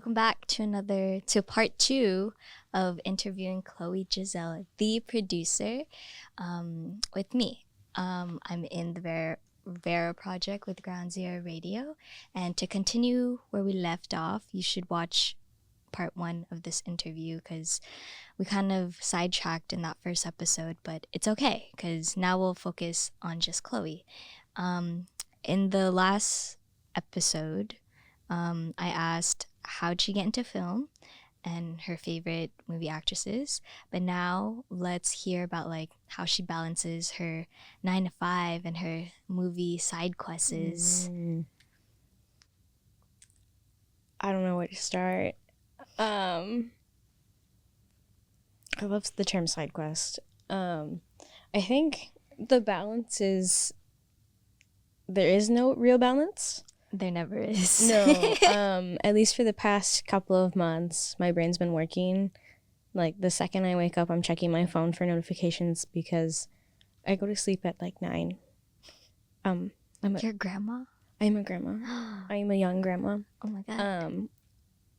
welcome back to part 2 of interviewing Chloe Jiselle, the producer, with me. I'm in the Vera project with Ground Zero Radio, and to continue where we left off, you should watch part 1 of this interview because we kind of sidetracked in that first episode, but it's okay because now we'll focus on just Chloe. In the last episode, I asked how'd she get into film and her favorite movie actresses, but now let's hear about like how she balances her 9 to 5 and her movie side quests. I don't know where to start. I love the term side quest. I think the balance is there is no real balance. There never is. No. At least for the past couple of months, my brain's been working. Like the second I wake up, I'm checking my phone for notifications because I go to sleep at like 9. Your grandma? I'm a grandma. I'm a young grandma. Oh my god.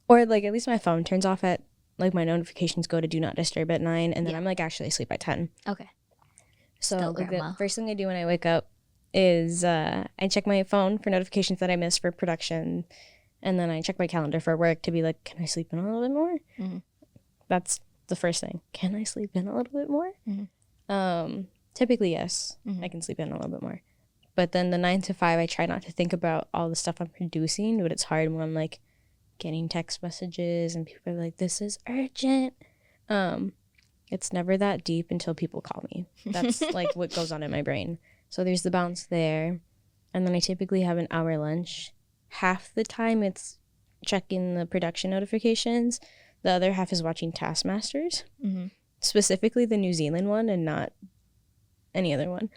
Or like at least my phone turns off at like my notifications go to do not disturb at 9, and then I'm like actually asleep by 10. Okay. So like, the first thing I do when I wake up is I check my phone for notifications that I missed for production, and then I check my calendar for work to be like, can I sleep in a little bit more? Mm-hmm. That's the first thing. Can I sleep in a little bit more? Mm-hmm. Typically, yes. Mm-hmm. I can sleep in a little bit more. But then the 9 to 5, I try not to think about all the stuff I'm producing, but it's hard when I'm like getting text messages and people are like, this is urgent. It's never that deep until people call me. That's like what goes on in my brain. So there's the balance there. And then I typically have an hour lunch. Half the time it's checking the production notifications. The other half is watching Taskmasters. Mm-hmm. Specifically the New Zealand one and not any other one.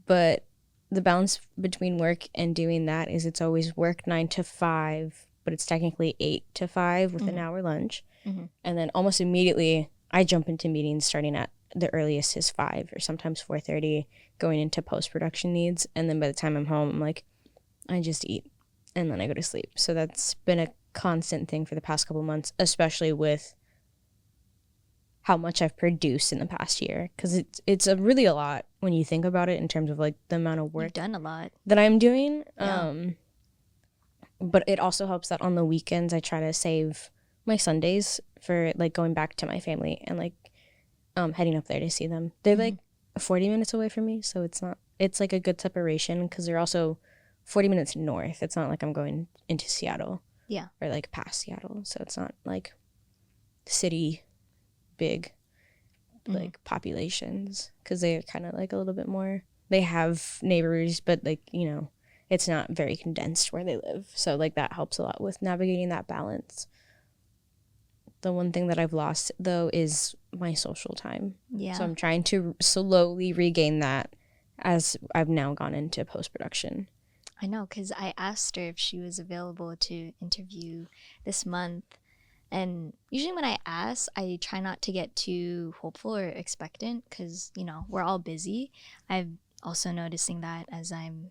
But the balance between work and doing that is it's always work 9 to 5, but it's technically 8 to 5 with an hour lunch. Mm-hmm. And then almost immediately I jump into meetings starting at the earliest is 5 or sometimes 4:30 going into post-production needs. And then by the time I'm home, I'm like, I just eat and then I go to sleep. So that's been a constant thing for the past couple months, especially with how much I've produced in the past year. Because it's really a lot when you think about it in terms of like the amount of work You've done a lot that I'm doing. Yeah. But it also helps that on the weekends I try to save my Sundays for like going back to my family and like heading up there to see them. They're like 40 minutes away from me, so it's like a good separation because they're also 40 minutes north. It's not like I'm going into Seattle. Yeah. Or like past Seattle, so it's not like city big like populations because they're kind of like a little bit more, they have neighbors but like, you know, it's not very condensed where they live, so like that helps a lot with navigating that balance. The one thing that I've lost though is my social time. Yeah. So I'm trying to slowly regain that as I've now gone into post-production. I know, because I asked her if she was available to interview this month. And usually when I ask, I try not to get too hopeful or expectant because, you know, we're all busy. I've also noticing that as I've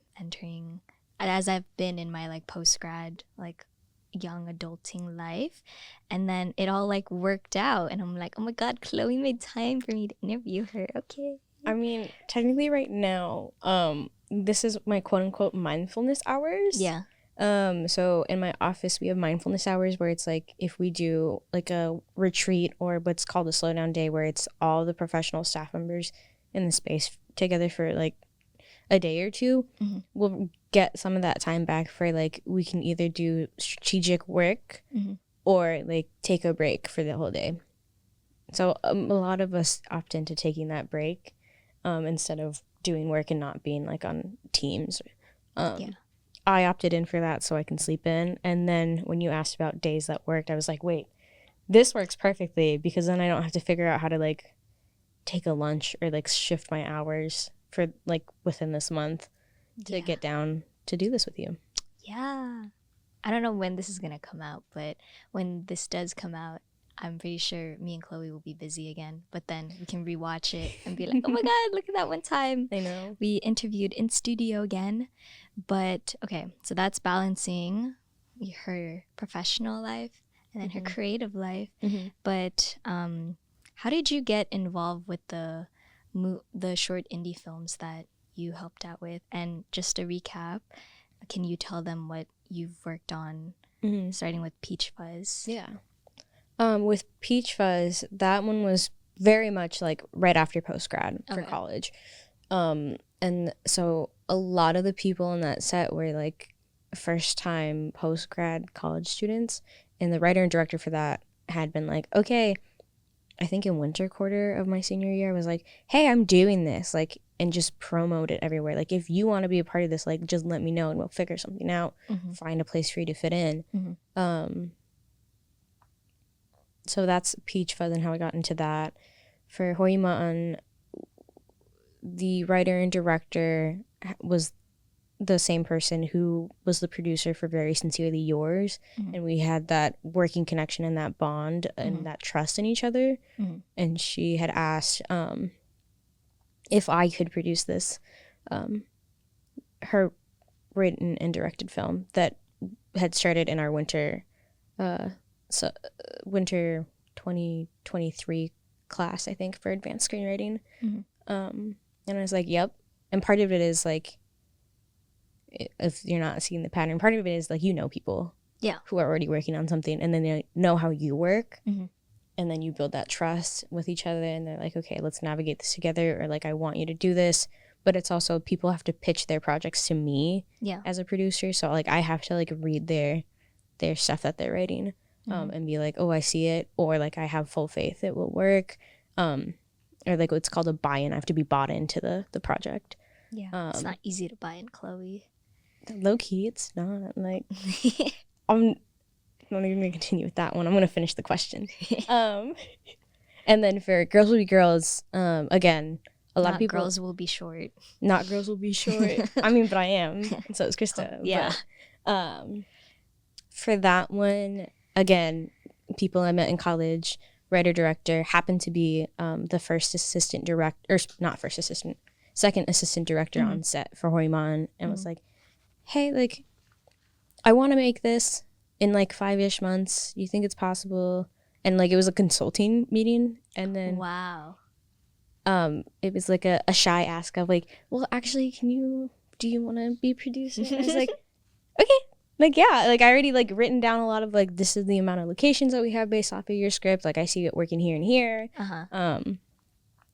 been in my like post-grad, like young adulting life, and then it all like worked out and I'm like, oh my god, Chloe made time for me to interview her. Okay. I mean, technically right now, this is my quote-unquote mindfulness hours. Yeah. So in my office we have mindfulness hours where it's like if we do like a retreat or what's called a slow down day where it's all the professional staff members in the space together for like a day or two, we'll get some of that time back for like we can either do strategic work or like take a break for the whole day. So a lot of us opt into taking that break instead of doing work and not being like on teams. I opted in for that so I can sleep in. And then when you asked about days that worked, I was like, wait, this works perfectly because then I don't have to figure out how to like take a lunch or like shift my hours for like within this month to get down to do this with you. Yeah. I don't know when this is going to come out, but when this does come out, I'm pretty sure me and Chloe will be busy again, but then we can rewatch it and be like, oh my god, look at that one time. I know. We interviewed in studio again. But okay, so that's balancing her professional life and then her creative life. Mm-hmm. But how did you get involved with the short indie films that you helped out with? And just to recap, can you tell them what you've worked on, starting with Peachfuzz? Yeah. With Peachfuzz, that one was very much like right after post-grad for college. And so a lot of the people on that set were like first-time post-grad college students. And the writer and director for that had been like, okay, I think in winter quarter of my senior year, I was like, hey, I'm doing this, like, and just promote it everywhere. Like, if you want to be a part of this, like, just let me know and we'll figure something out, find a place for you to fit in. So that's Peachfuzz and how I got into that. For Hooyo Macaan, the writer and director was the same person who was the producer for Very Sincerely Yours. And we had that working connection and that bond and that trust in each other. And she had asked if I could produce this, her written and directed film that had started in our winter 2023 class, I think, for advanced screenwriting. And I was like, yep. And part of it is like, if you're not seeing the pattern, part of it is like, you know, people who are already working on something, and then they know how you work, and then you build that trust with each other, and they're like, okay, let's navigate this together, or like, I want you to do this. But it's also, people have to pitch their projects to me as a producer, so like I have to like read their stuff that they're writing, and be like, oh, I see it, or like I have full faith it will work, or like what's called a buy-in. I have to be bought into the project. It's not easy to buy in, Chloe. Low key, it's not. Like, I'm not even gonna continue with that one. I'm gonna finish the question. And then for Girls Will Be Girls, again, a lot of people. Girls Will Be Short. Not Girls Will Be Short. I mean, but I am. And so is Krista. Yeah. But, for that one, again, people I met in college, writer director, happened to be the second assistant director on set for Hooyo Macaan, and was like, hey, like, I want to make this in like 5-ish months. You think it's possible? And like, it was a consulting meeting, and then it was like a shy ask of like, well, actually, do you want to be producer? I was like, okay, like, yeah, like I already like written down a lot of like, this is the amount of locations that we have based off of your script. Like, I see it working here and here.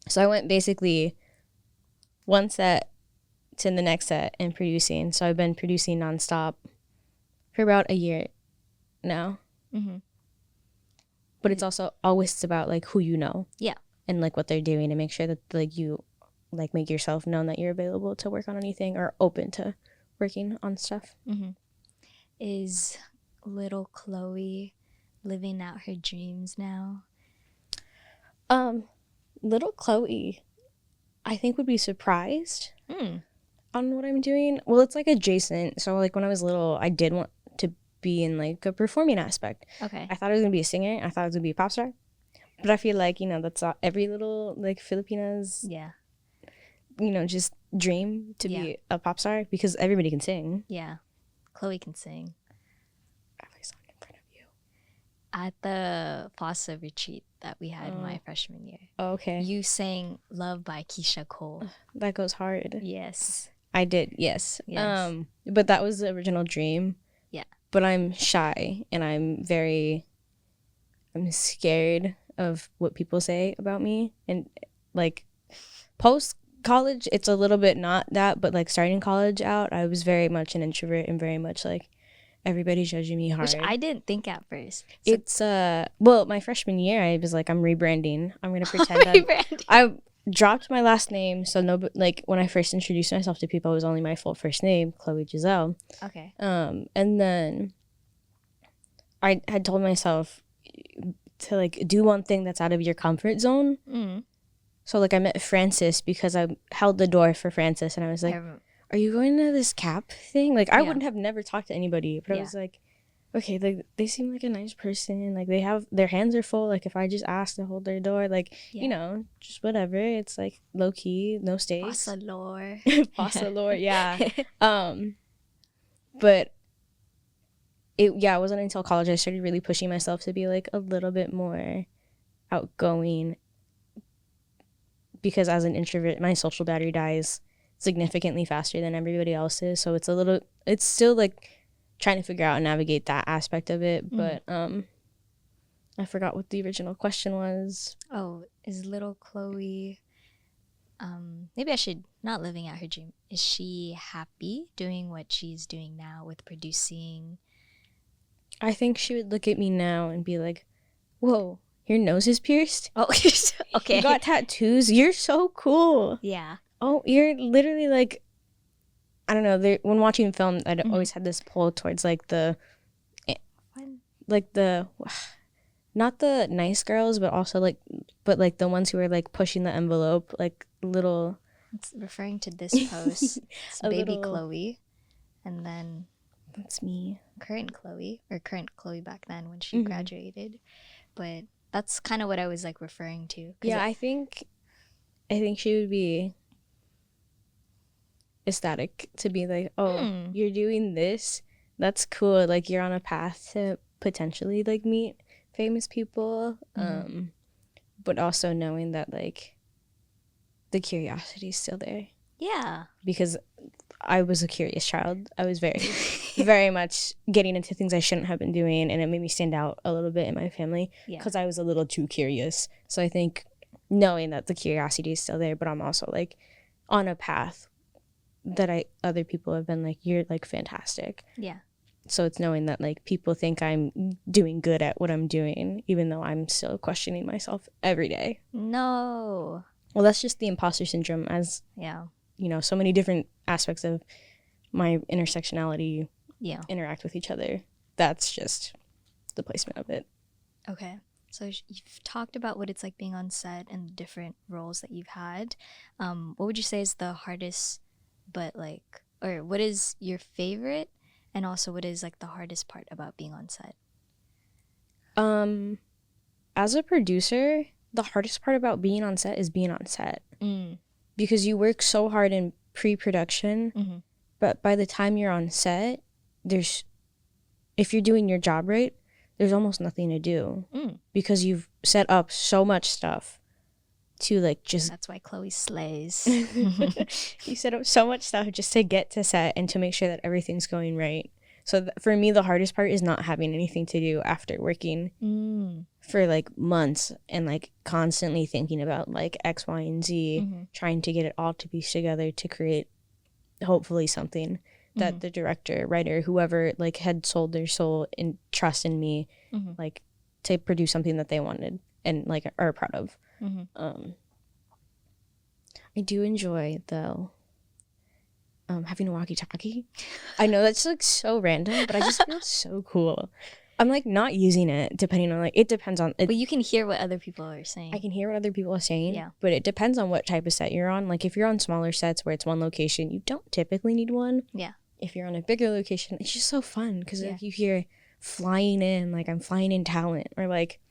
So I went basically one set to the next set and producing. So I've been producing nonstop for about a year now. But it's also always about like who you know. Yeah. And like what they're doing, and make sure that like you like make yourself known that you're available to work on anything or open to working on stuff. Is little Chloe living out her dreams now? Little Chloe, I think, would be surprised on what I'm doing. Well, it's like adjacent. So like when I was little, I did want to be in like a performing aspect. Okay. I thought I was gonna be a singer. I thought I was gonna be a pop star. But I feel like, you know, that's every little like Filipina's, you know, just dream to be a pop star, because everybody can sing. Yeah, Chloe can sing. I have a song in front of you. At the FOSSA retreat that we had my freshman year. Oh, okay. You sang Love by Keisha Cole. That goes hard. Yes. I did, yes. But that was the original dream. Yeah. But I'm shy, and I'm scared of what people say about me. And like post college, it's a little bit not that, but like starting college out, I was very much an introvert and very much like everybody's judging me hard. Which I didn't think at first. So it's well, my freshman year, I was like, I'm rebranding. I'm gonna pretend I dropped my last name, so no, like when I first introduced myself to people, it was only my full first name, Chloe Jiselle. Okay. And then I had told myself to like do one thing that's out of your comfort zone. So like I met Francis because I held the door for Francis, and I was like, are you going to this CAP thing? Like I wouldn't have never talked to anybody, but I was like, okay, like they seem like a nice person, like they have their hands are full, like if I just ask to hold their door, like you know, just whatever, it's like low key, no stakes. Pasa lore. Pasa lore, yeah. But it wasn't until college I started really pushing myself to be like a little bit more outgoing, because as an introvert my social battery dies significantly faster than everybody else's, so it's still like trying to figure out and navigate that aspect of it. But I forgot what the original question was. Oh, is little Chloe maybe I should, not living out her dream, is she happy doing what she's doing now with producing? I think she would look at me now and be like, whoa, your nose is pierced? Oh, okay. You got tattoos? You're so cool. Yeah. Oh, you're literally like, I don't know, when watching film, I'd always had this pull towards like the not the nice girls, but also like the ones who are like pushing the envelope, like little. It's referring to this post. It's baby Chloe, and then that's me. Current Chloe back then when she graduated, but that's kind of what I was like referring to. Yeah, I think she would be ecstatic to be like, oh, you're doing this, that's cool, like you're on a path to potentially like meet famous people, but also knowing that like the curiosity is still there. Yeah, because I was a curious child. I was very very much getting into things I shouldn't have been doing, and it made me stand out a little bit in my family because I was a little too curious. So I think knowing that the curiosity is still there, but I'm also like on a path that other people have been like, you're like fantastic. Yeah. So it's knowing that like people think I'm doing good at what I'm doing, even though I'm still questioning myself every day. No. Well, that's just the imposter syndrome, as you know, so many different aspects of my intersectionality interact with each other. That's just the placement of it. Okay. So you've talked about what it's like being on set and the different roles that you've had. What would you say is the hardest, but like, or what is your favorite, and also what is like the hardest part about being on set? As a producer, the hardest part about being on set is being on set. Because you work so hard in pre-production, but by the time you're on set, if you're doing your job right, there's almost nothing to do because you've set up so much stuff to like just. That's why Chloe slays. You set up so much stuff just to get to set and to make sure that everything's going right. So for me, the hardest part is not having anything to do after working for like months and like constantly thinking about like X, Y, and Z, trying to get it all to piece together to create hopefully something that the director, writer, whoever like had sold their soul and trust in me, like to produce something that they wanted and like are proud of. I do enjoy though having a walkie-talkie. I know that's like so random, but I just feel so cool. I'm like not using it depending on like, it depends on it. But you can hear what other people are saying. I can hear what other people are saying, but it depends on what type of set you're on. Like if you're on smaller sets where it's one location, you don't typically need one. Yeah. If you're on a bigger location, it's just so fun because like you hear flying in, like I'm flying in talent, or like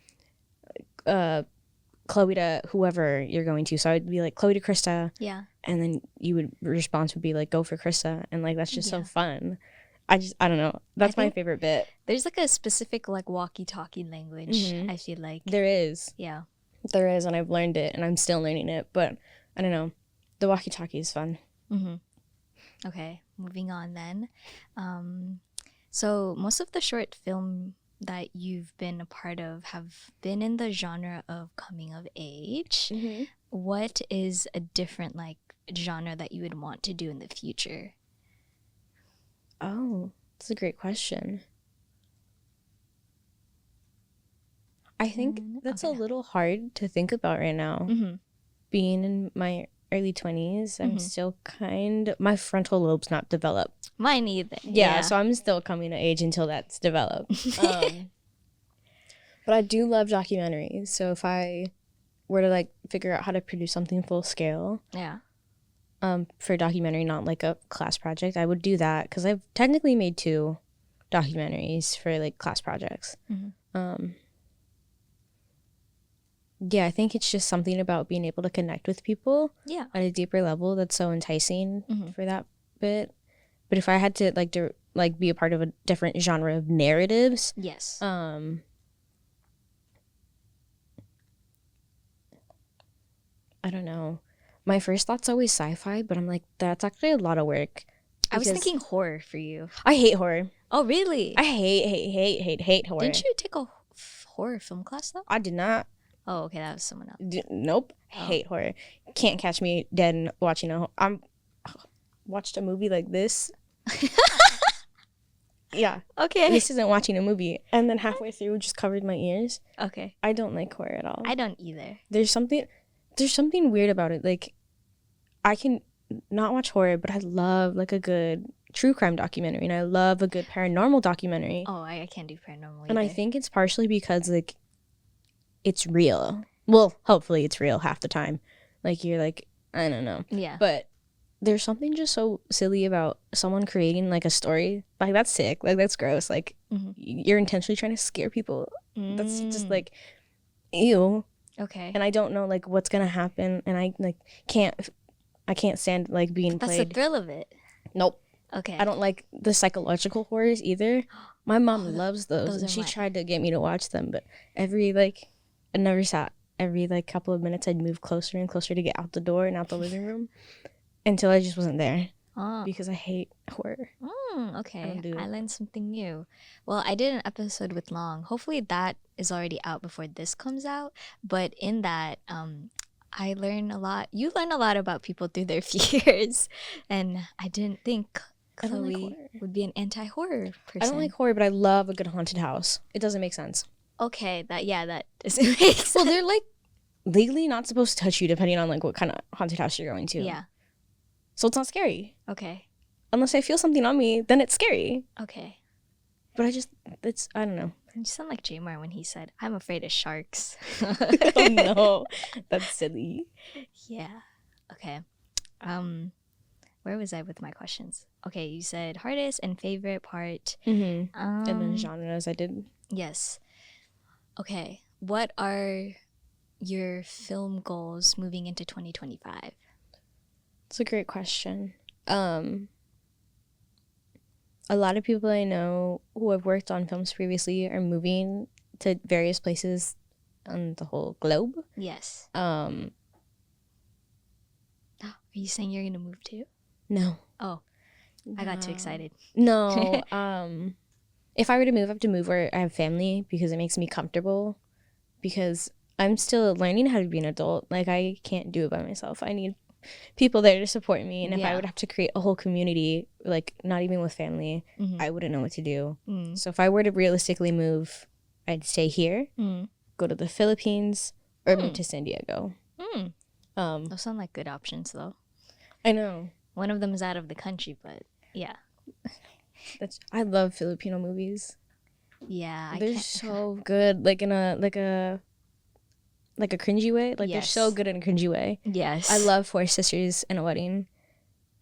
Chloe to whoever you're going to. So I'd be like Chloe to Krista. Yeah. And then response would be like, go for Krista. And like, that's just so fun. I don't know. That's my favorite bit. There's like a specific like walkie-talkie language, I feel like. There is. Yeah. There is, and I've learned it and I'm still learning it. But I don't know. The walkie-talkie is fun. Okay. Moving on then. So most of the short film that you've been a part of have been in the genre of coming of age. What is a different like genre that you would want to do in the future? Oh, that's a great question. I think that's a little hard to think about right now. Being in my early 20s, I'm still my frontal lobe's not developed. Mine either. Yeah, so I'm still coming of age until that's developed. But I do love documentaries. So if I were to like figure out how to produce something full scale, for a documentary, not like a class project, I would do that because I've technically made 2 documentaries for like class projects. Yeah, I think it's just something about being able to connect with people at a deeper level that's so enticing for that bit. But if I had to like like be a part of a different genre of narratives. Yes. I don't know. My first thought's always sci-fi, but I'm like, that's actually a lot of work. I was thinking horror for you. I hate horror. Oh, really? I hate horror. Didn't you take a horror film class though? I did not. Oh, okay, that was someone else. Nope. Hate horror. Can't catch me dead and watching watched a movie like this. Yeah. Okay. This isn't watching a movie. And then halfway through just covered my ears. Okay. I don't like horror at all. I don't either. There's something weird about it. Like, I can not watch horror, but I love like a good true crime documentary, and I love a good paranormal documentary. Oh, I can't do paranormal either. And I think it's partially because like it's real. Well, hopefully it's real half the time. Like, you're like, I don't know. Yeah. But there's something just so silly about someone creating like a story. Like, that's sick. Like, that's gross. Like, you're intentionally trying to scare people. That's just like, ew. Okay. And I don't know like what's gonna happen, and I like can't stand like being That's played. the thrill of it. Nope. Okay. I don't like the psychological horrors either. My mom loves those and she tried to get me to watch them, but I never sat. Every like couple of minutes I'd move closer and closer to get out the door and out the living room until I just wasn't there. Because I hate horror. Okay. I learned something new. Well, I did an episode with Long. Hopefully that is already out before this comes out. But in that, I learn a lot. You learn a lot about people through their fears. And I didn't think Chloe would be an anti-horror person. I don't like horror, but I love a good haunted house. It doesn't make sense. Okay, that doesn't make sense. Well, they're like legally not supposed to touch you depending on like what kind of haunted house you're going to. Yeah. So it's not scary. Okay. Unless I feel something on me, then it's scary. Okay. But I don't know. You sound like Jamar when he said, "I'm afraid of sharks." Oh no, that's silly. Yeah. Okay. Where was I with my questions? Okay, you said hardest and favorite part. And then genres I did. Yes. Okay. What are your film goals moving into 2025? It's a great question. A lot of people I know who have worked on films previously are moving to various places on the whole globe. Yes. Are you saying you're gonna move too? No. Oh, I got too excited. No. If I were to move, I have to move where I have family because it makes me comfortable. Because I'm still learning how to be an adult. Like, I can't do it by myself. I need people there to support me. And if I would have to create a whole community, like not even with family, I wouldn't know what to do. So if I were to realistically move, I'd stay here, go to the Philippines, or move to San Diego. Those sound like good options though. I know. One of them is out of the country, but yeah. I love Filipino movies. Yeah, they're so good. Like in a cringy way. Like they're so good in a cringy way. Yes. I love Four Sisters and a Wedding.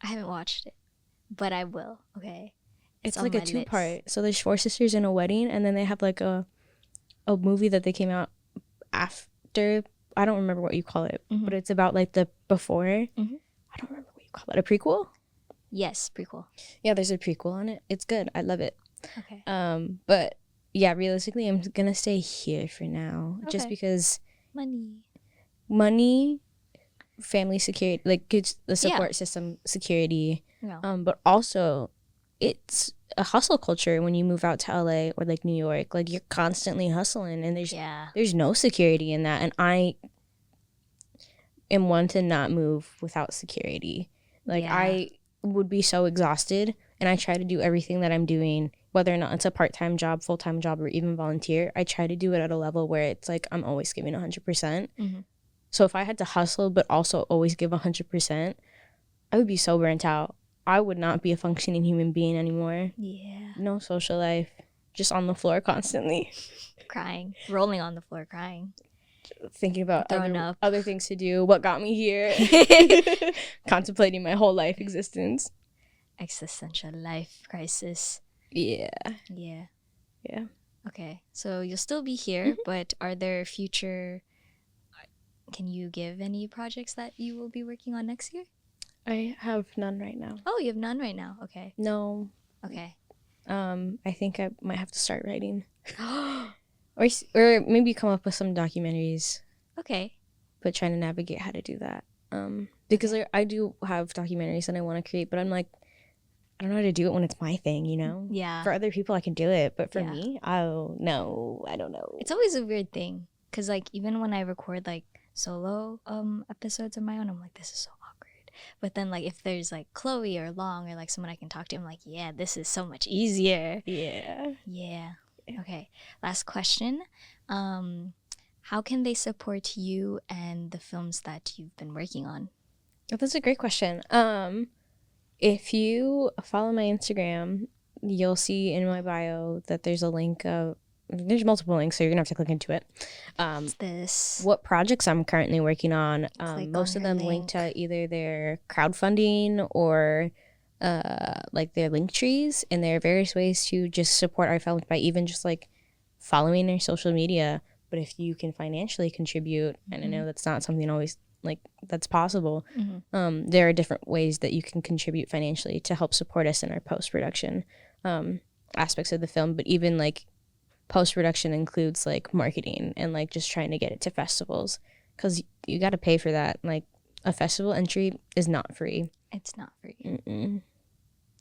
I haven't watched it, but I will. Okay. It's like a 2-part. So there's Four Sisters and a Wedding, and then they have like a movie that they came out after. I don't remember what you call it, but it's about like the before. I don't remember what you call it. A prequel? Yes, prequel. Yeah, there's a prequel on it. It's good. I love it. Okay. But yeah, realistically, I'm gonna stay here for now, just because money, family security, like it's the support system security. Yeah. But also, it's a hustle culture when you move out to LA or like New York. Like, you're constantly hustling, and there's no security in that. And I am one to not move without security. Like, I would be so exhausted, and I try to do everything that I'm doing, whether or not it's a part-time job, full-time job, or even volunteer. I try to do it at a level where it's like I'm always giving 100%. So if I had to hustle but also always give 100%, I would be so burnt out. I would not be a functioning human being anymore. Yeah. No social life. Just on the floor constantly. Crying. Rolling on the floor crying. Thinking about other things to do. What got me here. Contemplating my whole life existence. Existential life crisis. Yeah. Yeah. Yeah. Okay. So you'll still be here, but are there future... Can you give any projects that you will be working on next year? I have none right now. Oh, you have none right now. Okay. No. Okay. I think I might have to start writing. or maybe come up with some documentaries. Okay. But trying to navigate how to do that. Because I do have documentaries that I want to create, but I'm like, I don't know how to do it when it's my thing, you know? Yeah. For other people, I can do it, but for me, oh, no, I don't know. It's always a weird thing. Because, like, even when I record, like, solo episodes of my own, I'm like, this is so awkward. But then, like, if there's, like, Chloe or Long or, like, someone I can talk to, I'm like, yeah, this is so much easier. Yeah. Okay. Last question. How can they support you and the films that you've been working on? Oh, that's a great question. If you follow my Instagram, you'll see in my bio that there's a link of, there's multiple links, so you're gonna have to click into it. What's this? What projects I'm currently working on. Most of them link to either their crowdfunding or like their link trees, and there are various ways to just support our films by even just like following their social media. But if you can financially contribute, and I know that's not something always like that's possible, there are different ways that you can contribute financially to help support us in our post-production aspects of the film. But even like post-production includes like marketing and like just trying to get it to festivals, because you got to pay for that. Like a festival entry is not free. It's not free. Mm-mm.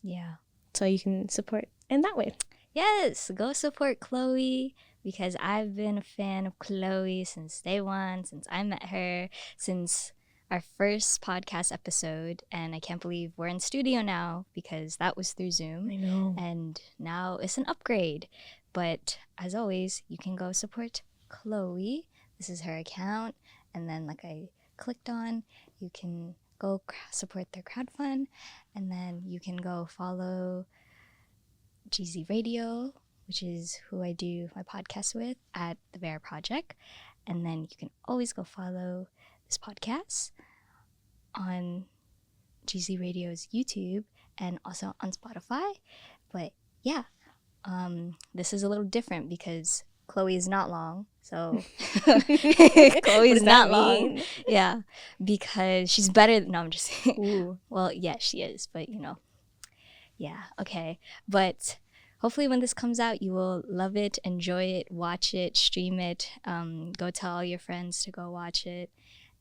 Yeah. So you can support in that way. Yes, go support Chloe, because I've been a fan of Chloe since day one, since I met her, since our first podcast episode. And I can't believe we're in studio now, because that was through Zoom. I know. And now it's an upgrade. But as always, you can go support Chloe. This is her account. And then, like I clicked on, you can go support their crowdfund. And then you can go follow GZ Radio, which is who I do my podcast with, at the Vera Project. And then you can always go follow this podcast on GZ Radio's YouTube and also on Spotify. But yeah, this is a little different because Chloe is not long. So Chloe is not long. Yeah, because she's better than, no, I'm just saying. Well, yeah, she is, but you know. Yeah, okay. But hopefully when this comes out, you will love it, enjoy it, watch it, stream it, go tell all your friends to go watch it.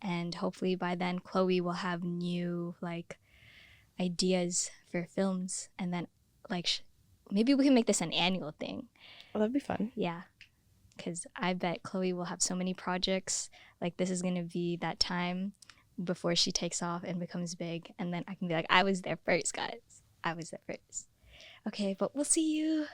And hopefully by then, Chloe will have new, like, ideas for films. And then, like, maybe we can make this an annual thing. Oh, that'd be fun. Yeah. Because I bet Chloe will have so many projects. Like, this is going to be that time before she takes off and becomes big. And then I can be like, I was there first, guys. I was there first. Okay, but we'll see you